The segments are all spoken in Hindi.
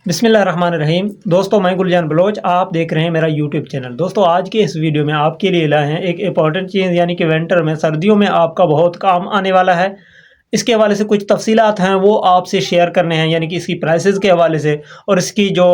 बिस्मिल्लाहिर्रहमानिर्रहीम। दोस्तों, मैं गुलजान बलोच, आप देख रहे हैं मेरा यूट्यूब चैनल। दोस्तों, आज के इस वीडियो में आपके लिए लाए हैं एक इंपॉर्टेंट चीज़, यानी कि विंटर में, सर्दियों में आपका बहुत काम आने वाला है। इसके हवाले से कुछ तफसीलात हैं वो आपसे शेयर करने हैं, यानी कि इसकी प्राइसेस के हवाले से और इसकी जो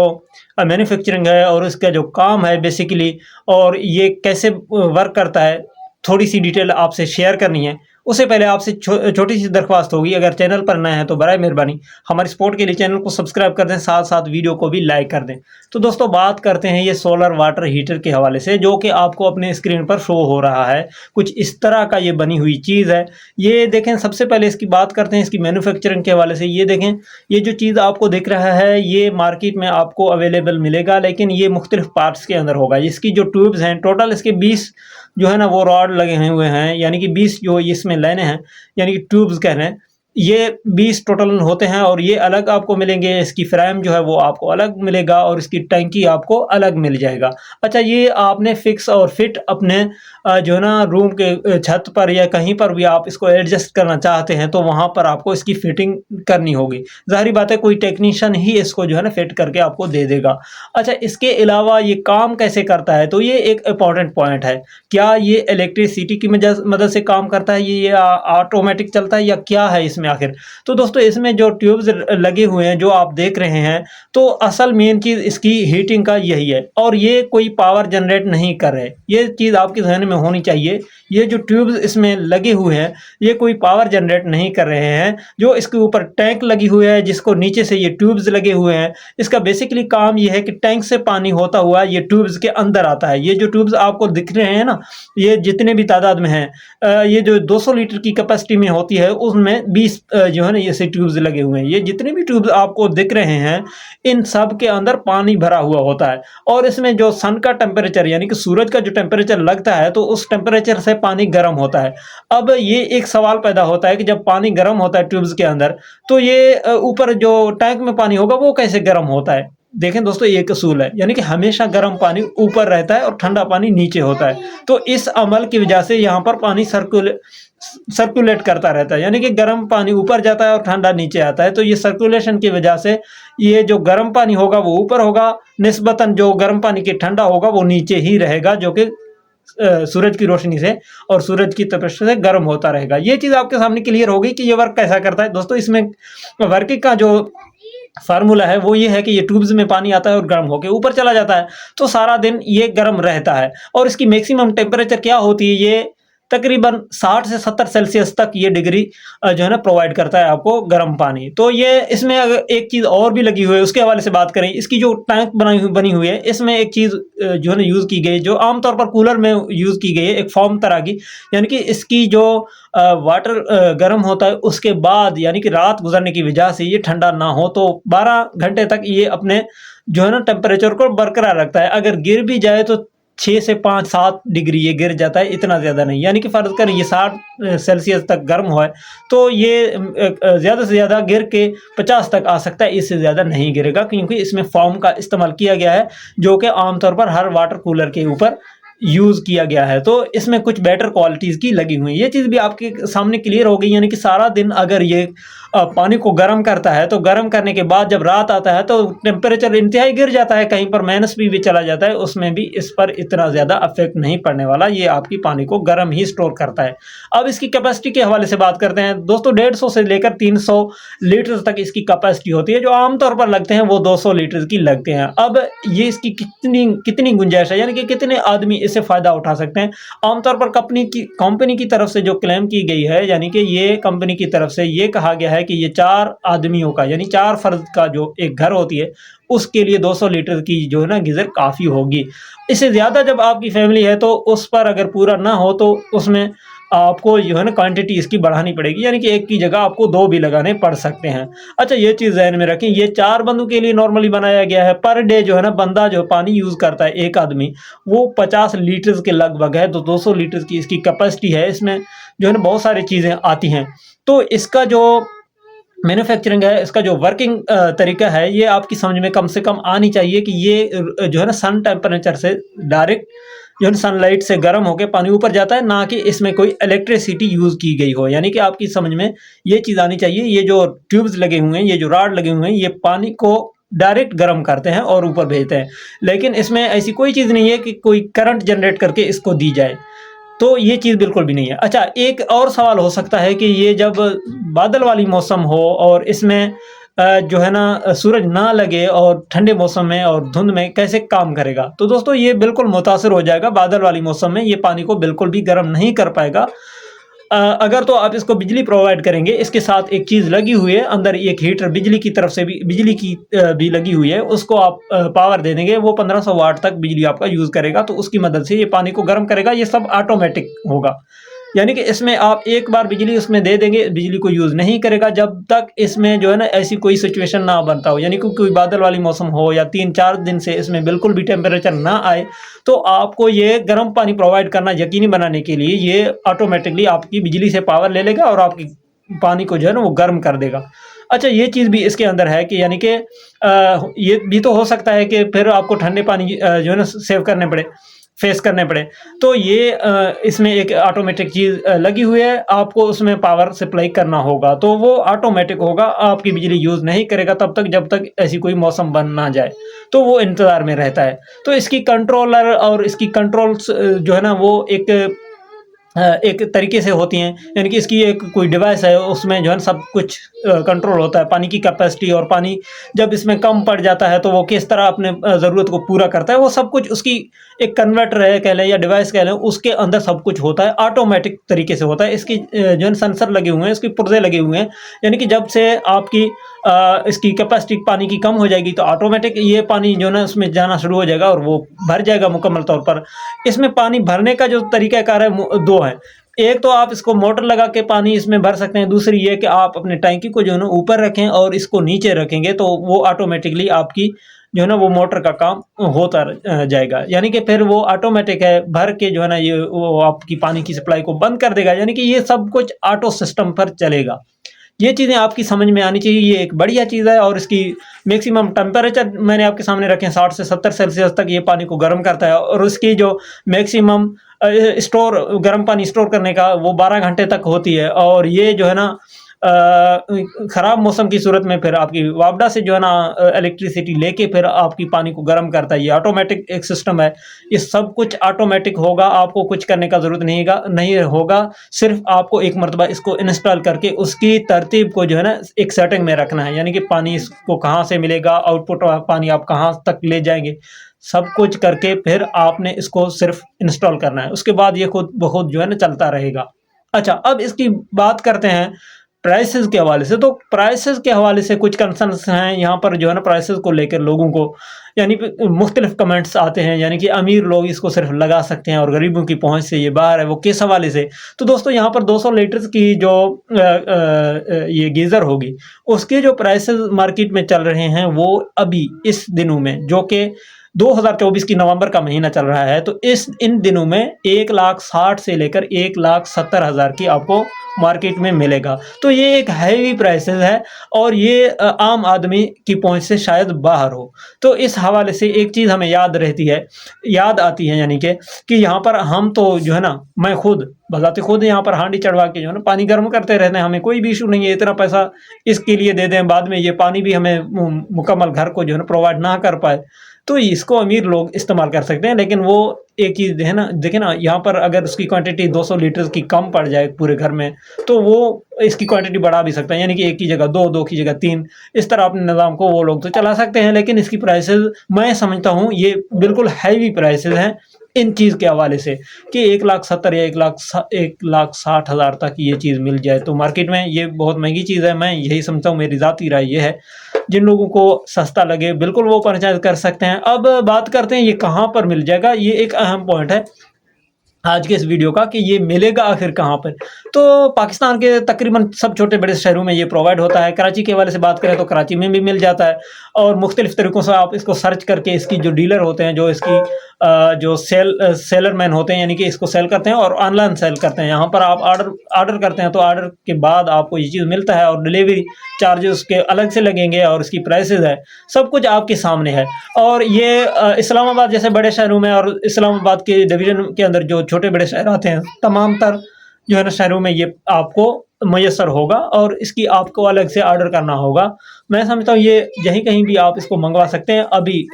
मैन्युफैक्चरिंग है और इसका जो काम है बेसिकली, और ये कैसे वर्क करता है, थोड़ी सी डिटेल आपसे शेयर करनी है। उससे पहले आपसे छोटी सी दरख्वास्त होगी, अगर चैनल पर नए हैं तो बराए मेहरबानी हमारी सपोर्ट के लिए चैनल को सब्सक्राइब कर दें, साथ साथ वीडियो को भी लाइक कर दें। तो दोस्तों, बात करते हैं ये सोलर वाटर हीटर के हवाले से, जो कि आपको अपने स्क्रीन पर शो हो रहा है। कुछ इस तरह का ये बनी हुई चीज़ है। ये देखें, सबसे पहले इसकी बात करते हैं इसकी मैन्युफैक्चरिंग के हवाले से। ये देखें, ये जो चीज़ आपको दिख रहा है ये मार्केट में आपको अवेलेबल मिलेगा, लेकिन ये मुख्तलिफ पार्ट्स के अंदर होगा। इसकी जो ट्यूब्स हैं, टोटल इसके 20 जो है ना वो रॉड लगे हुए हैं, यानी कि 20 जो इसमें लाइनें हैं, यानी कि ट्यूब्स कह रहे हैं, ये 20 टोटल होते हैं। और ये अलग आपको मिलेंगे, इसकी फ्रेम जो है वो आपको अलग मिलेगा और इसकी टंकी आपको अलग मिल जाएगा। अच्छा, ये आपने फिक्स और फिट अपने जो है ना रूम के छत पर या कहीं पर भी आप इसको एडजस्ट करना चाहते हैं तो वहाँ पर आपको इसकी फिटिंग करनी होगी। ज़ाहिर बात है, कोई टेक्नीशियन ही इसको जो है ना फिट करके आपको दे देगा। अच्छा, इसके अलावा ये काम कैसे करता है, तो ये एक इम्पॉर्टेंट पॉइंट है। क्या ये इलेक्ट्रिसिटी की मदद से काम करता है, ये ऑटोमेटिक चलता है, या क्या है इसमें आखिर? तो दोस्तों, इसमें जो ट्यूब्स लगे हुए हैं जो आप देख रहे हैं, तो असल मेन चीज़ इसकी हीटिंग का यही है, और ये कोई पावर जनरेट नहीं कर रहे। ये चीज़ आपके ज़हन में होनी चाहिए। ये जो ट्यूब्स इसमें लगे हुए हैं ये कोई पावर जनरेट नहीं कर रहे हैं। जो इसके ऊपर टैंक लगी हुई है, जिसको नीचे से ये ट्यूब्स लगे हुए हैं, इसका बेसिकली काम ये है कि टैंक से पानी होता हुआ ये ट्यूब्स के अंदर आता है। ये जो ट्यूब्स आपको दिख रहे हैं ना, ये जितने भी तादाद में हैं, ये जो 200 लीटर की कैपेसिटी में होती है उसमें 20 जो है ना ऐसे ट्यूब्स लगे हुए हैं। ये जितने भी ट्यूब्स आपको दिख रहे हैं, इन सब के अंदर पानी भरा हुआ होता है। और इसमें जो सन का टेम्परेचर, यानी कि सूरज का जो टेम्परेचर लगता है, तो उस टेम्परेचर से पानी गर्म होता है। अब ये एक सवाल पैदा होता है कि जब पानी गर्म होता है ट्यूब्स के अंदर, तो ये ऊपर जो टैंक में पानी होगा वो कैसे गर्म होता है? देखें दोस्तों, ये एक असूल है, यानी कि हमेशा गर्म पानी ऊपर रहता है और ठंडा पानी नीचे होता है। तो इस अमल की वजह से यहाँ पर पानी सर्कुलेट करता रहता है, यानी कि गर्म पानी ऊपर जाता है और ठंडा नीचे आता है। तो ये सर्कुलेशन की वजह से ये जो गर्म पानी होगा वो ऊपर होगा, निस्बतन जो गर्म पानी के ठंडा होगा वो नीचे ही रहेगा, जो कि सूरज की रोशनी से और सूरज की तपिश से गर्म होता रहेगा। ये चीज़ आपके सामने क्लियर हो गई कि ये वर्क कैसा करता है। दोस्तों, इसमें वर्किंग का जो फार्मूला है वो ये है कि ये ट्यूब्स में पानी आता है और गर्म होकर ऊपर चला जाता है, तो सारा दिन ये गर्म रहता है। और इसकी मैक्सिमम टेम्परेचर क्या होती है, ये तकरीबन 60 से 70 सेल्सियस तक ये डिग्री जो है ना प्रोवाइड करता है आपको गर्म पानी। तो ये इसमें अगर एक चीज़ और भी लगी हुई है उसके हवाले से बात करें, इसकी जो टैंक बनी हुई है, इसमें एक चीज़ जो है ना यूज़ की गई, जो आमतौर पर कूलर में यूज़ की गई है, एक फॉर्म तरह की। यानी कि इसकी जो वाटर गर्म होता है उसके बाद, यानी कि रात गुजरने की वजह से ये ठंडा ना हो, तो 12 घंटे तक ये अपने जो है ना टेम्परेचर को बरकरार रखता है। अगर गिर भी जाए तो 6 से 5-7 डिग्री ये गिर जाता है, इतना ज़्यादा नहीं। यानी कि फ़र्ज़ करें ये 60 सेल्सियस तक गर्म हो है, तो ये ज़्यादा से ज़्यादा गिर के 50 तक आ सकता है, इससे ज़्यादा नहीं गिरेगा, क्योंकि इसमें फ़ोम का इस्तेमाल किया गया है, जो कि आमतौर पर हर वाटर कूलर के ऊपर यूज़ किया गया है। तो इसमें कुछ बेटर क्वालिटीज़ की लगी हुई है। ये चीज़ भी आपके सामने क्लियर हो गई, यानी कि सारा दिन अगर ये पानी को गर्म करता है, तो गर्म करने के बाद जब रात आता है तो टेम्परेचर इंतहाई गिर जाता है, कहीं पर माइनस भी चला जाता है, उसमें भी इस पर इतना ज़्यादा अफेक्ट नहीं पड़ने वाला। ये आपकी पानी को गर्म ही स्टोर करता है। अब इसकी कैपेसिटी के हवाले से बात करते हैं। दोस्तों, 150 से लेकर 300 लीटर तक इसकी कैपेसिटी होती है। जो आमतौर पर लगते हैं वो 200 लीटर की लगते हैं। अब ये इसकी कितनी गुंजाइश है, यानी कि कितने आदमी इससे फ़ायदा उठा सकते हैं? आमतौर पर कंपनी की तरफ से जो क्लेम की गई है, यानी कि ये कंपनी की तरफ से ये कहा गया है कि ये 4 आदमियों का, यानी 4 फर्द का जो एक घर होती है उसके लिए 200 लीटर की जो है ना गीज़र काफ़ी होगी। इससे ज़्यादा जब आपकी फैमिली है तो उस पर अगर पूरा ना हो तो उसमें आपको जो है ना क्वांटिटी इसकी बढ़ानी पड़ेगी, यानी कि एक की जगह आपको 2 भी लगाने पड़ सकते हैं। अच्छा, ये चीज़ ज़हन में रखें, ये 4 बंदों के लिए नॉर्मली बनाया गया है। पर डे जो है ना बंदा जो पानी यूज़ करता है, एक आदमी, वो 50 लीटर के लगभग है, तो 200 लीटर की इसकी कैपेसिटी है। इसमें जो है ना बहुत सारी चीज़ें आती हैं। तो इसका जो मैन्युफैक्चरिंग है, इसका जो वर्किंग तरीका है, ये आपकी समझ में कम से कम आनी चाहिए कि ये जो है ना सन टेम्परेचर से डायरेक्ट जो है सनलाइट से गर्म होकर पानी ऊपर जाता है, ना कि इसमें कोई इलेक्ट्रिसिटी यूज़ की गई हो। यानी कि आपकी समझ में ये चीज़ आनी चाहिए, ये जो ट्यूब्स लगे हुए हैं, ये जो रॉड लगे हुए हैं, ये पानी को डायरेक्ट गर्म करते हैं और ऊपर भेजते हैं। लेकिन इसमें ऐसी कोई चीज़ नहीं है कि कोई करंट जनरेट करके इसको दी जाए, तो ये चीज़ बिल्कुल भी नहीं है। अच्छा, एक और सवाल हो सकता है कि ये जब बादल वाली मौसम हो और इसमें जो है ना सूरज ना लगे और ठंडे मौसम में और धुंध में कैसे काम करेगा? तो दोस्तों ये बिल्कुल मुतासिर हो जाएगा, बादल वाली मौसम में ये पानी को बिल्कुल भी गर्म नहीं कर पाएगा। अगर तो आप इसको बिजली प्रोवाइड करेंगे, इसके साथ एक चीज़ लगी हुई है, अंदर एक हीटर बिजली की तरफ से भी बिजली की भी लगी हुई है, उसको आप पावर दे देंगे, वो 1500 वाट तक बिजली आपका यूज़ करेगा, तो उसकी मदद से ये पानी को गर्म करेगा। ये सब ऑटोमेटिक होगा। यानी कि इसमें आप एक बार बिजली उसमें दे देंगे, बिजली को यूज़ नहीं करेगा जब तक इसमें जो है ना ऐसी कोई सिचुएशन ना बनता हो, यानी कि कोई बादल वाली मौसम हो या 3-4 दिन से इसमें बिल्कुल भी टेम्परेचर ना आए, तो आपको ये गर्म पानी प्रोवाइड करना यकीनी बनाने के लिए ये ऑटोमेटिकली आपकी बिजली से पावर ले लेगा और आपकी पानी को जो है ना वो गर्म कर देगा। अच्छा, ये चीज़ भी इसके अंदर है कि यानी कि ये भी तो हो सकता है कि फिर आपको ठंडे पानी जो है ना सेव करने पड़े, फेस करने पड़े। तो ये इसमें एक ऑटोमेटिक चीज़ लगी हुई है, आपको उसमें पावर सप्लाई करना होगा, तो वो ऑटोमेटिक होगा, आपकी बिजली यूज़ नहीं करेगा तब तक जब तक ऐसी कोई मौसम बन ना जाए, तो वो इंतज़ार में रहता है। तो इसकी कंट्रोलर और इसकी कंट्रोल्स जो है ना वो एक तरीके से होती हैं, यानी कि इसकी एक कोई डिवाइस है, उसमें जो है सब कुछ कंट्रोल होता है, पानी की कैपेसिटी और पानी जब इसमें कम पड़ जाता है तो वो किस तरह अपने ज़रूरत को पूरा करता है, वो सब कुछ उसकी एक कन्वर्टर है कह लें या डिवाइस कह लें, उसके अंदर सब कुछ होता है, ऑटोमेटिक तरीके से होता है। इसकी जो है सेंसर लगे हुए हैं, इसके पुर्जे लगे हुए हैं, यानी कि जब से आपकी इसकी कैपेसिटी पानी की कम हो जाएगी तो ऑटोमेटिक ये पानी जो है ना उसमें जाना शुरू हो जाएगा और वो भर जाएगा मुकम्मल तौर पर। इसमें पानी भरने का जो तरीक़ाकार है 2 है। एक तो आप इसको मोटर लगा के पानी इसमें भर सकते हैं, दूसरी ये कि आप अपने टैंकी को जो है ना ऊपर रखें और इसको नीचे रखेंगे तो वो ऑटोमेटिकली आपकी जो है ना वो मोटर का काम होता जाएगा। यानी कि फिर वो ऑटोमेटिक है, भर के जो है ना ये वो आपकी पानी की सप्लाई को बंद कर देगा, यानी कि ये सब कुछ ऑटो सिस्टम पर चलेगा। ये चीज़ें आपकी समझ में आनी चाहिए, ये एक बढ़िया चीज़ है और इसकी मैक्सिमम टेम्परेचर मैंने आपके सामने रखे हैं, 60 से 70 सेल्सियस तक ये पानी को गर्म करता है और उसकी जो मैक्सिमम स्टोर गर्म पानी स्टोर करने का वो 12 घंटे तक होती है। और ये जो है ना ख़राब मौसम की सूरत में फिर आपकी वापडा से जो है ना इलेक्ट्रिसिटी लेके फिर आपकी पानी को गर्म करता है। ये ऑटोमेटिक एक सिस्टम है, ये सब कुछ ऑटोमेटिक होगा, आपको कुछ करने का ज़रूरत नहीं होगा, सिर्फ आपको एक मरतबा इसको इंस्टॉल करके उसकी तरतीब को जो है ना एक सेटिंग में रखना है, यानी कि पानी इसको कहाँ से मिलेगा, आउटपुट पानी आप कहाँ तक ले जाएंगे, सब कुछ करके फिर आपने इसको सिर्फ इंस्टॉल करना है, उसके बाद ये खुद ब खुद जो है ना चलता रहेगा। अच्छा, अब इसकी बात करते हैं प्राइसेस के हवाले से। तो प्राइसेस के हवाले से कुछ कंसर्न्स हैं यहाँ पर जो है ना प्राइसेस को लेकर लोगों को, यानी कि मुख्तलिफ कमेंट्स आते हैं, यानी कि अमीर लोग इसको सिर्फ लगा सकते हैं और गरीबों की पहुंच से ये बाहर है, वो किस हवाले से। तो दोस्तों यहाँ पर 200 लीटर्स की जो ये गीज़र होगी उसके जो प्राइसेस मार्केट में चल रहे हैं वो अभी इस दिनों में, जो कि 2024 की नवंबर का महीना चल रहा है, तो इन दिनों में 1,60,000 से लेकर 1,70,000 की आपको मार्केट में मिलेगा। तो ये एक हैवी प्राइसेस है और ये आम आदमी की पहुंच से शायद बाहर हो। तो इस हवाले से एक चीज़ हमें याद आती है, यानी कि यहाँ पर हम तो जो है ना, मैं खुद बज़ाते खुद यहाँ पर हांडी चढ़वा के जो है ना पानी गर्म करते रहते हैं, हमें कोई भी इशू नहीं है, इतना पैसा इसके लिए दे दें, बाद में ये पानी भी हमें मुकम्मल घर को जो है ना प्रोवाइड ना कर पाए, तो इसको अमीर लोग इस्तेमाल कर सकते हैं। लेकिन वो एक चीज़ है ना, देखिए ना, यहाँ पर अगर उसकी क्वांटिटी 200 लीटर की कम पड़ जाए पूरे घर में, तो वो इसकी क्वांटिटी बढ़ा भी सकता है, यानी कि एक की जगह 2, 2 की जगह 3, इस तरह अपने निज़ाम को वो लोग तो चला सकते हैं। लेकिन इसकी प्राइसेस मैं समझता हूँ ये बिल्कुल हैवी प्राइसेस हैं इन चीज़ के हवाले से, कि 1,70,000 या 1,60,000 तक ये चीज़ मिल जाए तो मार्केट में ये बहुत महंगी चीज़ है। मैं यही समझता हूँ, मेरी ज़ाती राय ये है। जिन लोगों को सस्ता लगे बिल्कुल वो परचेज़ कर सकते हैं। अब बात करते हैं ये कहाँ पर मिल जाएगा, ये एक अहम पॉइंट है आज के इस वीडियो का, कि ये मिलेगा आखिर कहाँ पर। तो पाकिस्तान के तकरीबन सब छोटे बड़े शहरों में ये प्रोवाइड होता है। कराची के हवाले से बात करें तो कराची में भी मिल जाता है और मुख्तलिफ तरीक़ों से आप इसको सर्च करके इसकी जो डीलर होते हैं, जो इसकी जो सेलर मैन होते हैं, यानी कि इसको सेल करते हैं और ऑनलाइन सेल करते हैं। यहाँ पर आप ऑर्डर करते हैं तो ऑर्डर के बाद आपको ये चीज़ मिलता है और डिलीवरी चार्जेस उसके अलग से लगेंगे और इसकी प्राइसेस है, सब कुछ आपके सामने है। और ये इस्लामाबाद जैसे बड़े शहरों में और इस्लामाबाद के डिवीज़न के अंदर जो छोटे बड़े शहर आते हैं, तमाम तर जो है ना शहरों में ये आपको मैसर होगा और इसकी आपको अलग से ऑर्डर करना होगा। मैं समझता हूँ ये यहीं कहीं भी आप इसको मंगवा सकते हैं। अभी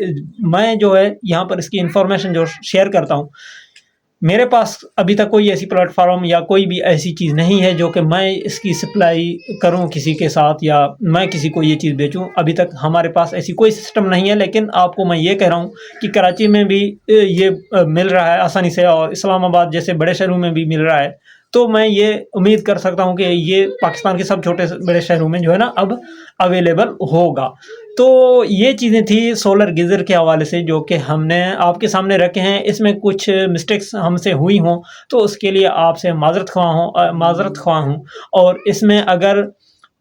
मैं जो है यहाँ पर इसकी इन्फॉर्मेशन जो शेयर करता हूँ, मेरे पास अभी तक कोई ऐसी प्लेटफ़ॉर्म या कोई भी ऐसी चीज़ नहीं है जो कि मैं इसकी सप्लाई करूँ किसी के साथ या मैं किसी को ये चीज़ बेचूँ। अभी तक हमारे पास ऐसी कोई सिस्टम नहीं है, लेकिन आपको मैं ये कह रहा हूँ कि कराची में भी ये मिल रहा है आसानी से और इस्लामाबाद जैसे बड़े शहरों में भी मिल रहा है। तो मैं ये उम्मीद कर सकता हूँ कि ये पाकिस्तान के सब छोटे बड़े शहरों में जो है ना अब अवेलेबल होगा। तो ये चीज़ें थी सोलर गीज़र के हवाले से जो कि हमने आपके सामने रखे हैं। इसमें कुछ मिस्टेक्स हमसे हुई हों तो उसके लिए आपसे माज़रत ख़्वाह हूँ। और इसमें अगर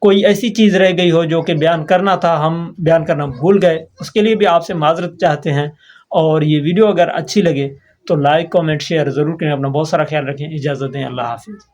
कोई ऐसी चीज़ रह गई हो जो कि बयान करना था, हम बयान करना भूल गए, उसके लिए भी आपसे माज़रत चाहते हैं। और ये वीडियो अगर अच्छी लगे तो लाइक, कमेंट, शेयर ज़रूर करें। अपना बहुत सारा ख़्याल रखें। इजाज़त दें। अल्लाह हाफ़िज़।